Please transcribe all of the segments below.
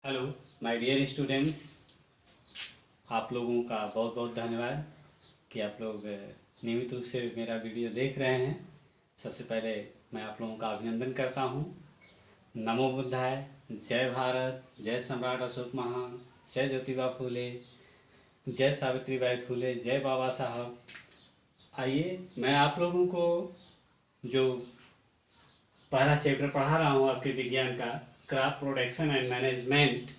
Hello my dear students, आप लोगों का बहुत बहुत धन्यवाद कि आप लोग नियमित रूप से मेरा वीडियो देख रहे हैं। सबसे पहले मैं आप लोगों का अभिनंदन करता हूं। नमो बुद्धाय, जय भारत, जय सम्राट अशोक महान, जय ज्योतिबा फूले, जय सावित्रीबाई फूले, जय बाबा साहब। आइए मैं आप लोगों को जो पहला चैप्टर पढ़ा रहा हूँ आपके विज्ञान का, क्रॉप प्रोडक्शन एंड मैनेजमेंट,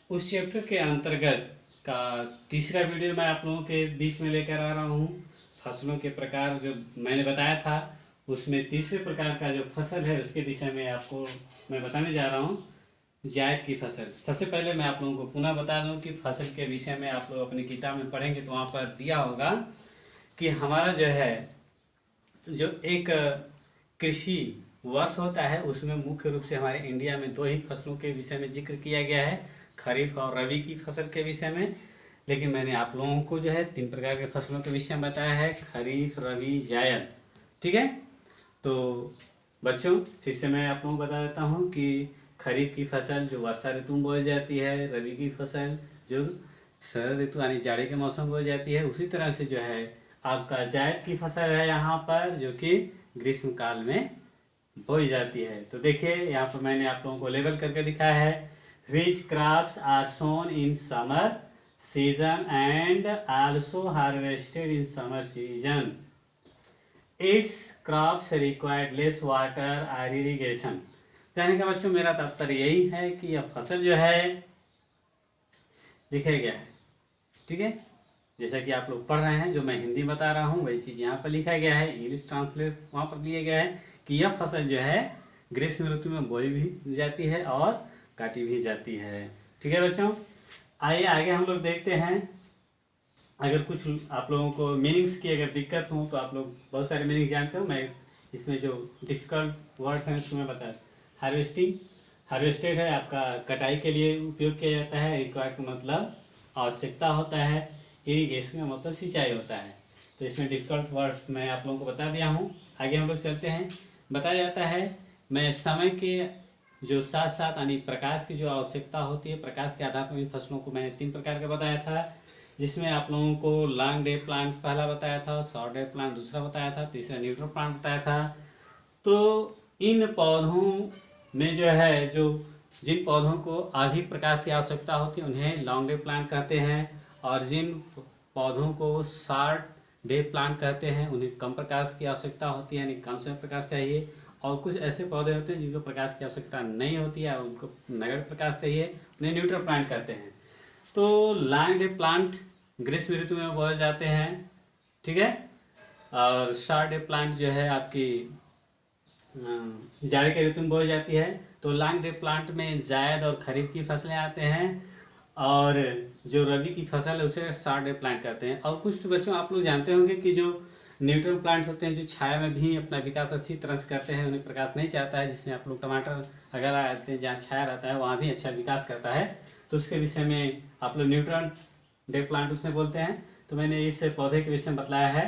उस चैप्टर के अंतर्गत का तीसरा वीडियो मैं आप लोगों के बीच में लेकर आ रहा हूँ। फसलों के प्रकार जो मैंने बताया था, उसमें तीसरे प्रकार का जो फसल है उसके विषय में आपको मैं बताने जा रहा हूँ, जायद की फसल। सबसे पहले मैं आप लोगों को पुनः बता दूँ कि फसल के विषय में आप लोग अपनी किताब में पढ़ेंगे तो वहाँ पर दिया होगा कि हमारा जो है जो एक कृषि वर्ष होता है उसमें मुख्य रूप से हमारे इंडिया में दो ही फसलों के विषय में जिक्र किया गया है, खरीफ और रबी की फसल के विषय में। लेकिन मैंने आप लोगों को जो है 3 प्रकार के फसलों के विषय में बताया है, खरीफ, रबी, जायद। ठीक है, तो बच्चों फिर से मैं आप लोगों को बता देता हूँ कि खरीफ की फसल जो वर्षा ऋतु में बोई जाती है, रबी की फसल जो शरद ऋतु यानी जाड़े के मौसम में बोई जाती है, उसी तरह से जो है आपका जायद की फसल है यहाँ पर जो कि ग्रीष्म काल में बोई जाती है। तो देखिए यहाँ पर मैंने आप लोगों को लेबल करके दिखाया है, which crops are sown in summer season and also harvested in summer season, it's crops required less water और इरिगेशन। कहने का बच्चों मेरा तात्पर्य यही है कि यह फसल जो है लिखा गया है। ठीक है, जैसा कि आप लोग पढ़ रहे हैं, जो मैं हिंदी बता रहा हूँ वही चीज़ यहाँ पर लिखा गया है, इंग्लिश ट्रांसलेट वहाँ पर दिया गया है कि यह फसल जो है ग्रीष्म ऋतु में बोई भी जाती है और काटी भी जाती है। ठीक है बच्चों, आइए आगे हम लोग देखते हैं। अगर कुछ आप लोगों को मीनिंग्स की अगर दिक्कत हो तो आप लोग बहुत सारे मीनिंग्स जानते हो, मैं इसमें जो डिफ़िकल्ट वर्ड हैं तुम्हें बता। हार्वेस्टिंग, हार्वेस्टेड है आपका कटाई के लिए उपयोग किया जाता है, रिक्वायर्ड का मतलब आवश्यकता होता है, इरिगेशन का मतलब सिंचाई होता है। तो इसमें डिफ़िकल्ट वर्ड्स मैं आप लोगों को बता दिया हूँ। आगे हम लोग चलते हैं। बताया जाता है मैं समय के जो साथ साथ यानी प्रकाश की जो आवश्यकता होती है, प्रकाश के आधार पर इन फसलों को मैंने 3 प्रकार का बताया था, जिसमें आप लोगों को लॉन्ग डे प्लांट पहला बताया था, शॉर्ट डे प्लांट दूसरा बताया था, तीसरा न्यूट्रल प्लांट बताया था। तो इन पौधों में जो है जो जिन पौधों को अधिक प्रकाश की आवश्यकता होती है उन्हें लॉन्ग डे प्लांट कहते हैं, और जिन पौधों को शॉर्ट डे प्लांट कहते हैं उन्हें कम प्रकाश की आवश्यकता होती है, यानी कम समय प्रकाश चाहिए। और कुछ ऐसे पौधे होते हैं जिनको प्रकाश की आवश्यकता नहीं होती है, उनको नगण्य प्रकाश चाहिए, उन्हें न्यूट्रल प्लांट कहते हैं। तो लॉन्ग डे प्लांट ग्रीष्म ऋतु में बोए जाते हैं। ठीक है, और शॉर्ट डे प्लांट जो है आपकी जाड़े के ऋतु में बोई जाती है। तो लॉन्ग डे प्लांट में जायद और खरीफ की फसलें आते हैं, और जो रबी की फसल है उसे शॉर्ट डे प्लांट करते हैं। और कुछ बच्चों आप लोग जानते होंगे कि जो न्यूट्रल प्लांट होते हैं जो छाया में भी अपना विकास अच्छी तरह से करते हैं, उन्हें प्रकाश नहीं चाहता है, जिसमें आप लोग टमाटर अगर आते हैं जहाँ छाया रहता है वहाँ भी अच्छा विकास करता है, तो उसके विषय में आप लोग न्यूट्रल डे प्लांट उसमें बोलते हैं। तो मैंने इस पौधे के विषय में बताया है,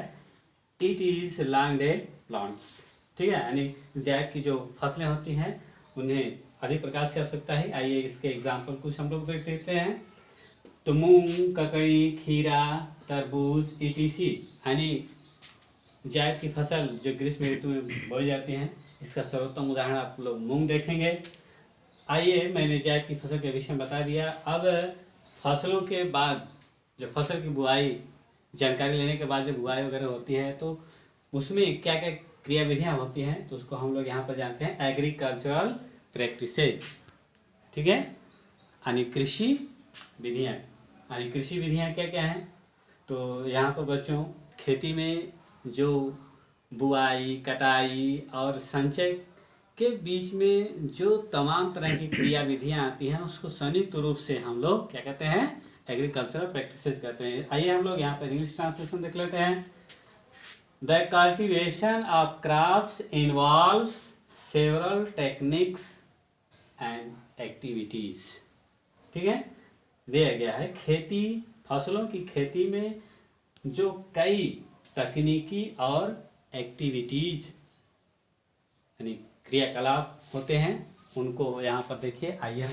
it is long day plants. ठीक है, यानी जायद की जो फसलें होती हैं उन्हें अधिक प्रकाश की आवश्यकता है। आइए इसके एग्जाम्पल कुछ हम लोग देख लेते हैं। तो मूंग, ककड़ी, खीरा, तरबूज, ईटीसी, यानी जायद की फसल जो ग्रीष्म ऋतु में बोई जाती हैं, इसका सर्वोत्तम उदाहरण आप लोग मूंग देखेंगे। आइए मैंने जायद की फसल के विषय में बता दिया। अब फसलों के बाद जो फसल की बुआई जानकारी लेने के बाद जब बुआई वगैरह होती है तो उसमें क्या क्या क्रिया विधियाँ होती हैं, तो उसको हम लोग यहाँ पर जानते हैं एग्रीकल्चरल प्रैक्टिसेज। ठीक है, यानी कृषि विधियाँ। यानी कृषि विधियाँ क्या क्या हैं, तो यहाँ पर बच्चों खेती में जो बुआई, कटाई और संचय के बीच में जो तमाम तरह की क्रिया विधियाँ आती हैं उसको संयुक्त रूप से हम लोग क्या कहते हैं, एग्रीकल्चरल प्रैक्टिसेज कहते हैं। आइए हम लोग यहाँ पर इंग्लिश ट्रांसलेशन देख लेते हैं। The cultivation of crops involves several techniques and activities। ठीक है, दिया गया है खेती, फसलों की खेती में जो कई तकनीकी और एक्टिविटीज यानी क्रियाकलाप होते हैं उनको यहाँ पर देखिए। आइए